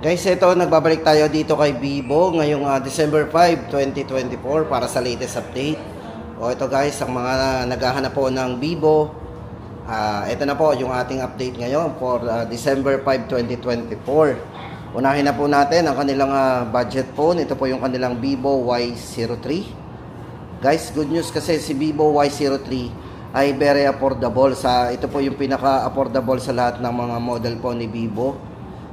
Guys, ito nagbabalik tayo dito kay Vivo ngayong December 5, 2024 para sa latest update. O ito guys, ang mga naghahanap po ng Vivo, ito na po yung ating update ngayon for December 5, 2024. Unahin na po natin ang kanilang budget phone. Ito po yung kanilang Vivo Y03. Guys, good news kasi si Vivo Y03 ay very affordable. Ito po yung pinaka-affordable sa lahat ng mga model po ni Vivo.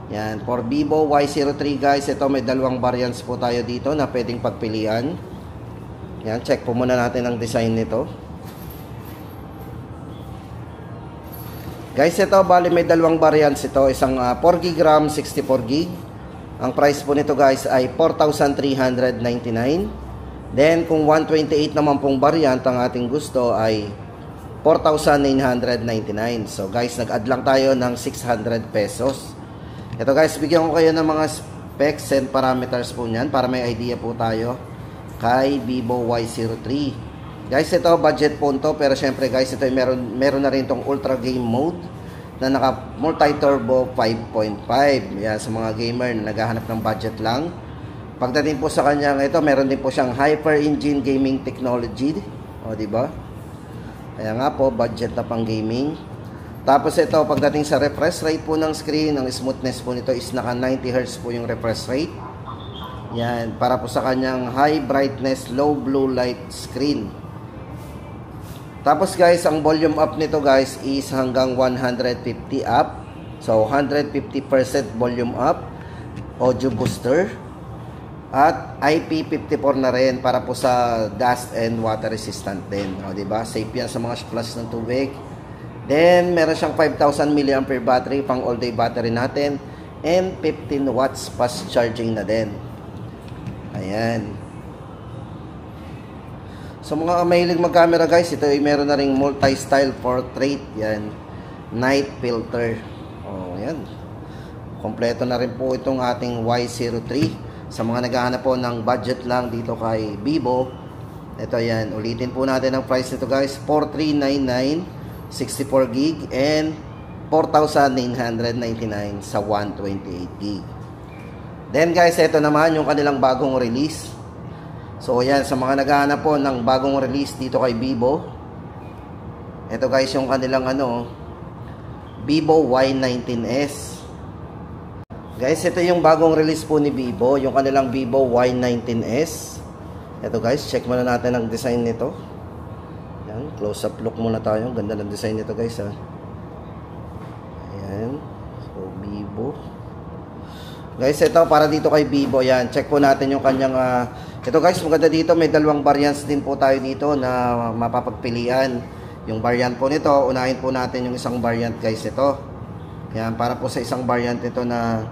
Yan, for Vivo Y03 guys, ito may dalawang variants po tayo dito na pwedeng pagpilian. Yan, check po muna natin ang design nito. Guys, ito bali may dalawang variants ito, isang 4GB RAM, 64GB. Ang price po nito guys ay 4,399. Then kung 128 naman pong variant ang ating gusto ay 4,999. So guys, nag-add lang tayo ng 600 pesos. Ito guys, bigyan ko kayo ng mga specs and parameters po niyan para may idea po tayo kay Vivo Y03. Guys, ito budget phone to, pero syempre guys, ito ay meron na rin tong ultra game mode na naka multi-turbo 5.5. Yan, sa mga gamer na naghahanap ng budget lang. Pagdating po sa kanya, ito meron din po siyang Hyper Engine gaming technology. O, di ba? Kaya nga po, budget na pang gaming. Tapos ito, pagdating sa refresh rate po ng screen, ang smoothness po nito is naka 90Hz po yung refresh rate. Yan, para po sa kanyang high brightness, low blue light screen. Tapos guys, ang volume up nito guys is hanggang 150 up. So 150% volume up, audio booster, at IP54 na rin para po sa dust and water resistant din. O, diba? Safe yan sa mga splash ng tubig. Then, meron siyang 5,000 mAh battery, pang all-day battery natin. And 15 watts fast charging na din. Ayan. So, mga mahilig mag-camera guys, ito ay meron na ring multi-style portrait. Yan. Night filter. O, yan. Kompleto na rin po itong ating Y03. Sa mga naghahanap po ng budget lang dito kay Vivo. Ito yan. Ulitin po natin ang price nito guys. 4,399. 64GB and 4,999 sa 128GB. Then guys, ito naman yung kanilang bagong release. So yan, sa mga naghahanap po ng bagong release dito kay Vivo, ito guys yung kanilang Vivo Y19s. Guys, ito yung bagong release po ni Vivo, yung kanilang Vivo Y19s. Ito guys, check muna natin ang design nito. Yan, close up look muna tayo. Ganda ng design nito guys ha. Ayan. So Vivo. Guys, ito para dito kay Vivo. Yan, check po natin yung kanyang ito guys, maganda dito. May dalawang variants din po tayo dito na mapapagpilian. Yung variant po nito, unahin po natin yung isang variant guys ito. Yan, para po sa isang variant ito na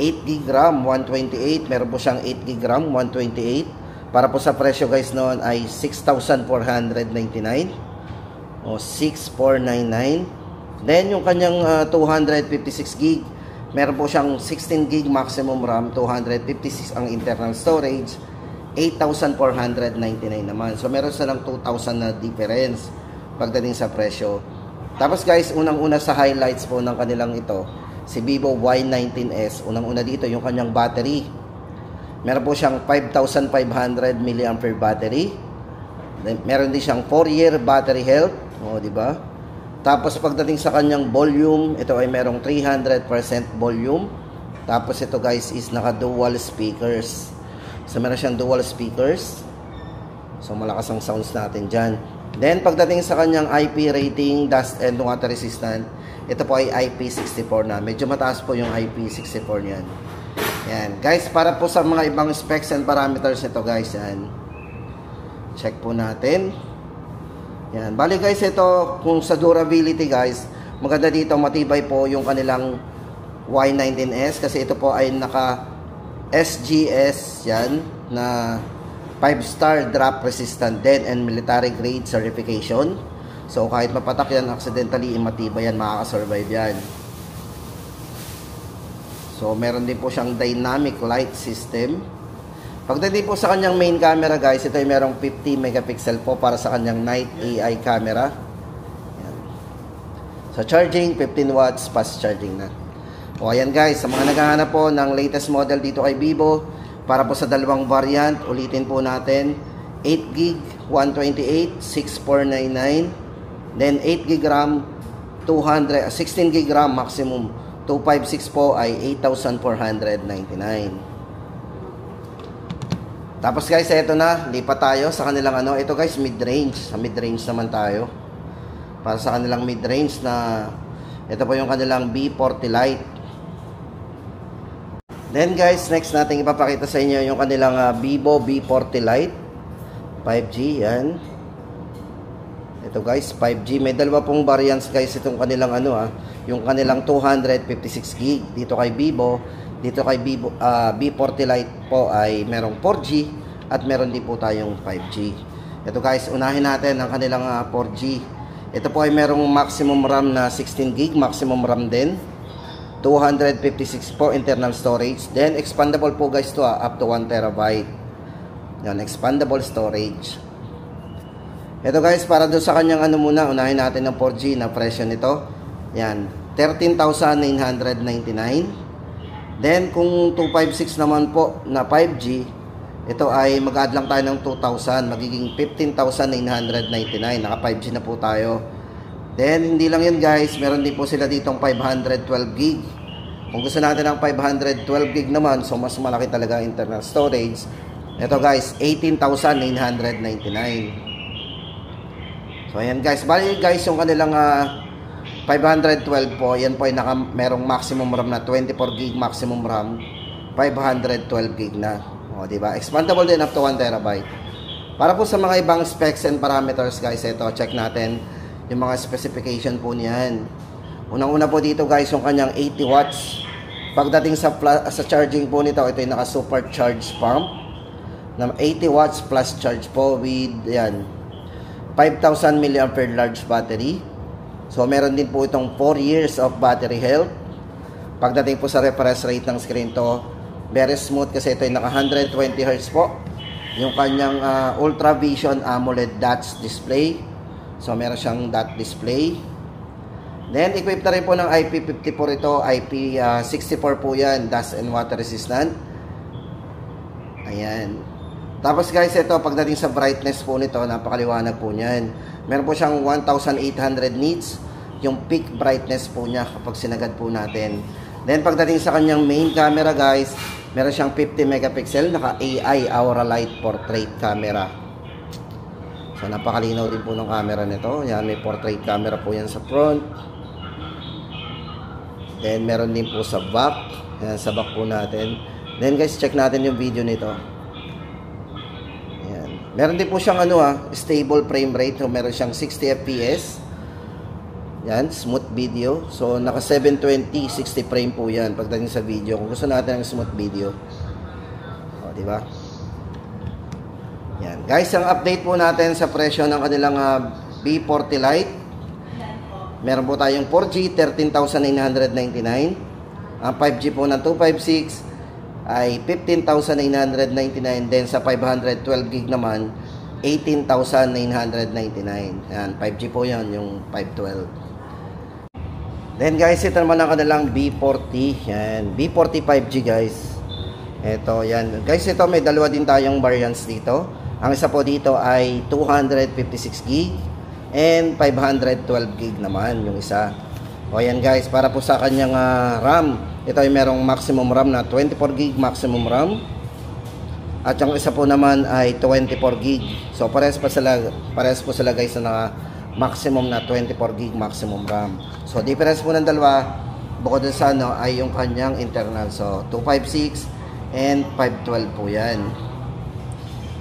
8GB RAM 128. Meron po siyang 8GB RAM 128. Para po sa presyo guys noon ay 6,499 o 6,499. Then yung kanyang 256GB, meron po siyang 16GB maximum RAM, 256 ang internal storage, 8,499 naman. So meron silang 2,000 na difference pagdating sa presyo. Tapos guys, unang-una sa highlights po ng kanilang ito, si Vivo Y19s, unang-una dito yung kanyang battery. Meron po siyang 5,500 mAh battery. Meron din siyang 4-year battery health. O, di ba? Tapos pagdating sa kanyang volume, ito ay merong 300% volume. Tapos ito guys is naka dual speakers. So meron siyang dual speakers. So malakas ang sounds natin dyan. Then pagdating sa kanyang IP rating, dust and water resistant, ito po ay IP64 na. Medyo mataas po yung IP64 niyan. Yan. Guys, para po sa mga ibang specs and parameters nito guys, yan. Check po natin. Yan. Bali guys, ito kung sa durability guys, maganda dito, matibay po yung kanilang Y19s kasi ito po ay naka SGS yan na 5-star drop resistant dead and military grade certification. So kahit mapatak yan accidentally, matibay yan, makakasurvive yan. So, meron din po siyang dynamic light system. Pagdating po sa kanyang main camera guys, ito ay merong 50 megapixel po para sa kanyang night AI camera. Yan. So charging, 15 watts, fast charging na. O ayan guys, sa mga naghahanap po ng latest model dito kay Vivo, para po sa dalawang variant, ulitin po natin, 8GB, 128, 6499, then 8GB RAM, 16GB RAM maximum, 256 po ay 8,499. Tapos guys, ito na, lipat tayo sa kanilang ano, ito guys, mid-range, sa mid-range naman tayo. Para sa kanilang mid-range na, ito po yung kanilang B40 Lite. Then guys, next natin ipapakita sa inyo yung kanilang Vivo B40 Lite 5G, yan. Ito guys, 5G. May dalawa pong variants guys itong kanilang ano yung kanilang 256GB dito kay Vivo. Dito kay Vivo B40 Lite po ay merong 4G at meron din po tayong 5G. Ito guys, unahin natin ang kanilang 4G. Ito po ay merong maximum RAM na 16GB, maximum RAM din. 256 po internal storage. Then expandable po guys to up to 1TB. Yan, expandable storage. Ito guys, para doon sa kanyang ano muna, unahin natin ng 4G na presyo nito. Yan, 13,999. Then kung 256 naman po na 5G, ito ay mag-add lang tayo ng 2,000, magiging 15,999. Naka 5G na po tayo. Then, hindi lang yun guys, meron din po sila ditong 512GB. Kung gusto natin ng 512GB naman, so mas malaki talaga internal storage. Ito guys, 18,999. So, ayan guys. Bali guys, yung kanilang 512 po, yan po ay merong maximum RAM na 24GB maximum RAM. 512GB na. O, diba? Expandable din up to 1TB. Para po sa mga ibang specs and parameters guys, ito, check natin yung mga specification po niyan. Unang-una po dito guys, yung kanyang 80 watts. Pagdating sa charging po nito, ito yung naka-super charge pump na 80 watts plus charge po with yan 5,000 mAh large battery. So meron din po itong 4 years of battery health. Pagdating po sa refresh rate ng screen to, very smooth kasi ito yung naka 120Hz po. Yung kanyang Ultra Vision AMOLED dots display. So, meron siyang dot display. Then, equipped na rin po ng IP54 ito. IP64 po yan. Dust and water resistant. Ayan. Tapos guys, ito, pagdating sa brightness po nito, napakaliwanag po niyan. Meron po siyang 1,800 nits. Yung peak brightness po niya kapag sinagad po natin. Then, pagdating sa kanyang main camera guys, meron siyang 50 megapixel. Naka AI Aura Light Portrait camera. So, napakalinaw din po ng camera nito. Yan, may portrait camera po yan sa front. Then, meron din po sa back. Yan, sa back po natin. Then, guys, check natin yung video nito. Yan. Meron din po siyang stable frame rate. So, meron siyang 60 FPS. Yan, smooth video. So, naka 720, 60 frame po yan pagdating sa video. Kung gusto natin ng smooth video. O, diba? Yan. Guys, ang update po natin sa presyo ng kanilang B40 Lite. Meron po tayong 4G, 13,999. Ang 5G po ng 256 ay 15,999. Then sa 512GB naman, 18,999. Yan, 5G po yan, yung 512. Then guys, ito naman ang kanilang B40. Yan, B40 5G guys. Ito, yan. Guys, ito may dalawa din tayong variants dito. Ang isa po dito ay 256GB and 512GB naman yung isa. O yan guys, para po sa kanyang RAM, ito ay merong maximum RAM na 24GB maximum RAM. At yung isa po naman ay 24GB. So parehas po sila guys na maximum na 24GB maximum RAM. So difference po ng dalawa, bukod dun sa ay yung kanyang internal. So 256 and 512 po yan.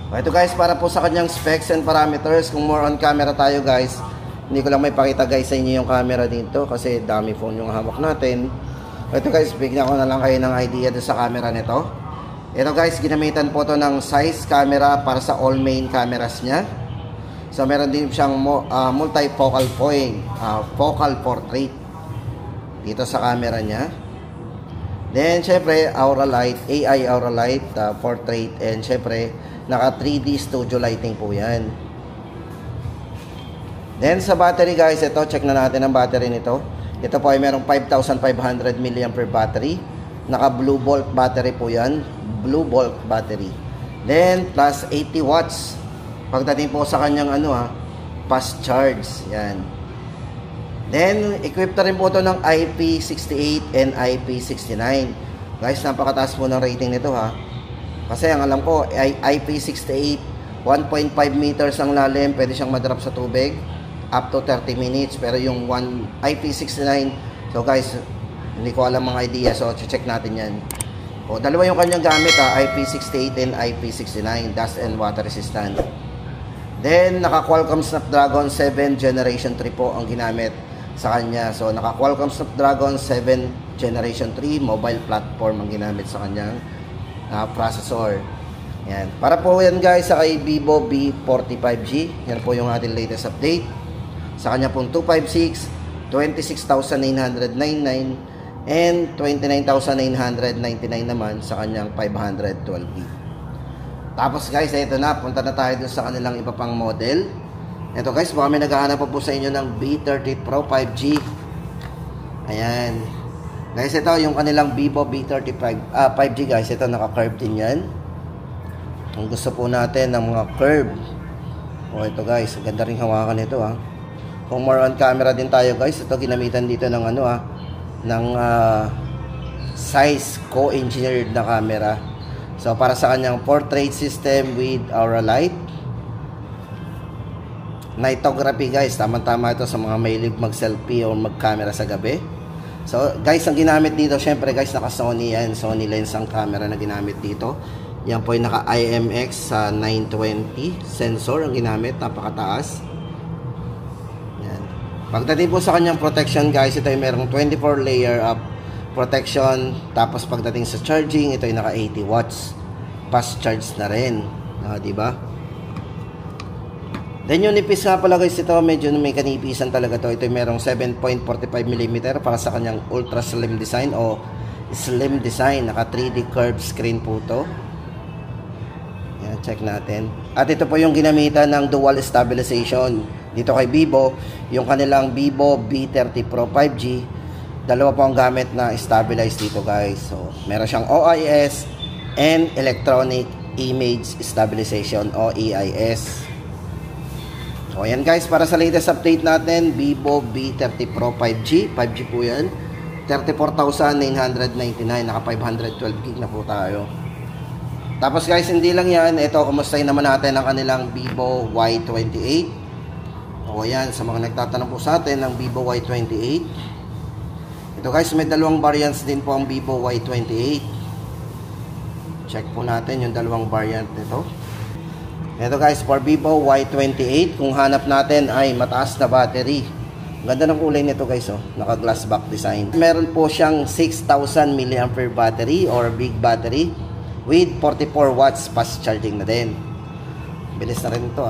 Ito guys, para po sa kanyang specs and parameters, kung more on camera tayo guys, hindi ko lang may pakita guys sa inyo yung camera dito kasi dami phone yung hawak natin. Ito guys, bigyan ko na lang kayo ng idea doon sa camera nito. Ito guys, ginamitan po to ng size camera para sa all main cameras niya. So meron din siyang multifocal point, focal portrait dito sa camera niya. Then, syempre, Aura Light, AI Aura Light, portrait, and syempre, naka 3D studio lighting po yan. Then, sa battery guys, ito, check na natin ang battery nito. Ito po ay merong 5,500 mAh battery. Naka Blue Bolt battery po yan. Blue Bolt battery. Then, plus 80 watts. Pagdating po sa kanyang fast charge. Yan. Then, equipped na rin po ito ng IP68 and IP69. Guys, napakataas po ng rating nito ha. Kasi ang alam ko, IP68, 1.5 meters ang lalim, pwede siyang madrop sa tubig, up to 30 minutes. Pero yung IP69, so guys, hindi ko alam mga idea, so check natin yan. O, dalawa yung kanyang gamit IP68 and IP69, dust and water resistant. Then, naka Qualcomm Snapdragon 7 Generation 3 po ang ginamit sa kanya. So, naka Qualcomm Snapdragon 7 Generation 3 mobile platform ang ginamit sa kanyang processor. Yan. Para po yan guys sa kay Vivo V45G. Yan po yung ating latest update. Sa kanya pong 256, 26,999 and 29,999 naman sa kanyang 512GB. Tapos guys, ito na, punta na tayo dun sa kanilang iba pang model. Ito guys, baka may naghahanap po sa inyo ng B30 Pro 5G. Ayan. Guys, ito yung kanilang Vivo B30 5G guys. Ito, naka-curve din yan. Kung gusto po natin ng mga curve. O ito guys, ganda rin hawakan ito ha. Kung more on camera din tayo guys, ito ginamitan dito ng ng size co-engineered na camera. So, para sa kanyang portrait system with Aura Light. Nightography guys, tama-tama ito sa mga mahilig mag-selfie o mag-camera sa gabi. So, guys, ang ginamit dito, syempre guys, naka Sony yan. Sony lens ang camera na ginamit dito. Yan po yung naka IMX 920 sensor ang ginamit, napakataas. Yan. Pagdating po sa kanyang protection guys, ito ay merong 24 layer of protection. Tapos pagdating sa charging, ito ay naka 80 watts. Fast charge na rin. Diba? Then yung nipis nga pala guys, ito medyo may kanipisan talaga to. Ito ay merong 7.45mm para sa kanyang ultra slim design o slim design. Naka 3D curved screen po to. Yan, check natin. At ito po yung ginamitan ng dual stabilization. Dito kay Vivo, yung kanilang Vivo V30 Pro 5G. Dalawa po ang gamit na stabilize dito guys. So, meron siyang OIS and Electronic Image Stabilization o EIS. So, ayan guys, para sa latest update natin, Vivo V30 Pro 5G. 5G po yan. 34,999. Naka 512GB na po tayo. Tapos guys, hindi lang yan. Ito, kumustahin naman natin ang kanilang Vivo Y28. O ayan, sa mga nagtatanong po sa atin ng Vivo Y28. Ito guys, may dalawang variants din po ang Vivo Y28. Check po natin yung dalawang variant nito. Ito guys, for Vivo Y28, kung hanap natin ay mataas na battery. Ganda ng kulay nito guys, naka glass back design. Meron po siyang 6,000 mAh battery or big battery with 44 watts fast charging na din. Bilis na rin ito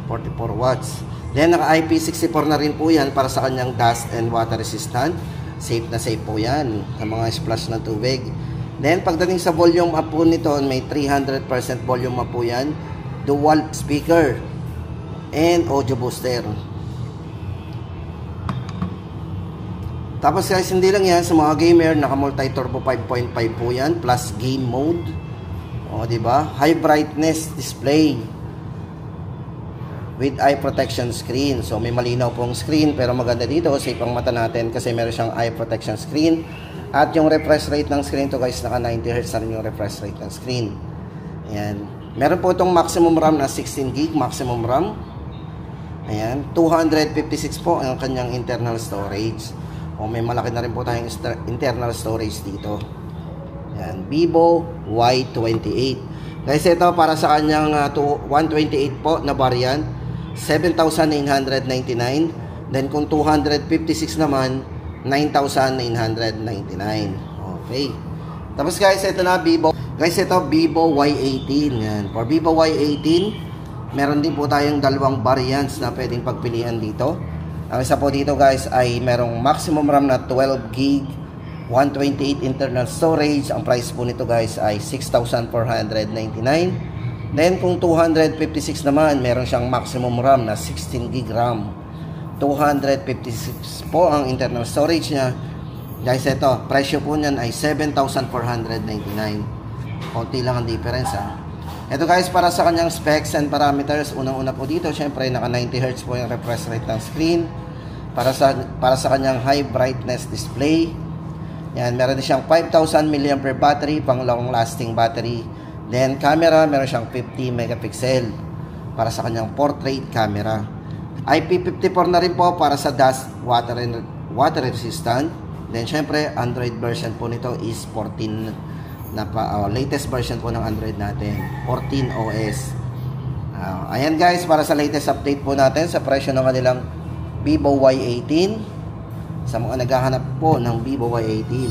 44 watts. Then naka IP64 na rin po yan para sa kanyang dust and water resistant. Safe na safe po yan sa mga splash ng tubig. Then pagdating sa volume up po nito, may 300% volume up po yan. Dual speaker and audio booster. Tapos guys, hindi lang yan sa mga gamer, naka multi turbo 5.5 po yan plus game mode. O diba? High brightness display with eye protection screen. So may malinaw pong screen pero maganda dito, safe ang mata natin kasi meron siyang eye protection screen. At yung refresh rate ng screen to guys, naka 90Hz na rin yung refresh rate ng screen. Ayan. Meron po itong maximum RAM na 16GB maximum RAM. Ayan. 256 po ang kanyang internal storage. O may malaki na rin po tayong internal storage dito. Ayan. Vivo Y28. Guys, ito para sa kanyang 128 po na variant. 7,999. Then kung 256 naman, 9,999. Okay. Tapos guys, ito na Vivo. Guys, ito Vivo Y18. Yan. For Vivo Y18, meron din po tayong dalawang variants na pwedeng pagpilian dito. Ang isa po dito guys ay merong maximum RAM na 12GB 128 internal storage. Ang price po nito guys ay 6,499. Then kung 256 naman, meron siyang maximum RAM na 16 gig RAM. 256 po ang internal storage niya. Guys, ito, presyo po niyan ay 7,499. Konti lang ang difference ha. Ito guys, para sa kanyang specs and parameters, unang-una po dito, syempre naka 90Hz po yung refresh rate ng screen. Para sa kanyang high brightness display. Yan, meron din siyang 5,000 mAh battery, pang long lasting battery. Then camera, meron siyang 50 megapixel para sa kanyang portrait camera. IP54 na rin po para sa dust, water resistant. Then syempre, Android version po nito is 14 na latest version po ng Android natin, 14 OS. Ayan guys, para sa latest update po natin sa presyo ng kanilang Vivo Y18. Sa mga naghahanap po ng Vivo Y18,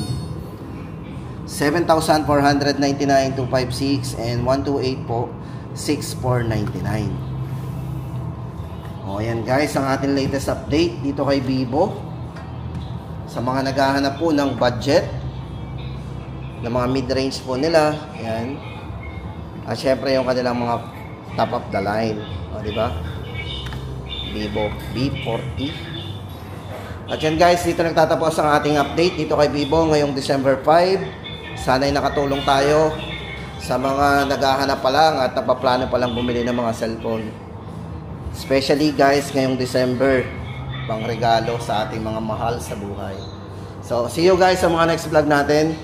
7,499, 256 and 128 po, 6,499. Ayan guys, ang ating latest update dito kay Vivo. Sa mga naghahanap po ng budget ng mga mid-range po nila, ayan. At syempre yung kanilang mga top of the line, di ba? Vivo V40. At yan guys, dito nagtatapos ang ating update dito kay Vivo ngayong December 5. Sana'y nakatulong tayo sa mga naghahanap pa lang at napaplano pa lang bumili ng mga cellphone. Especially guys, ngayong December, pang regalo sa ating mga mahal sa buhay. So, see you guys sa mga next vlog natin.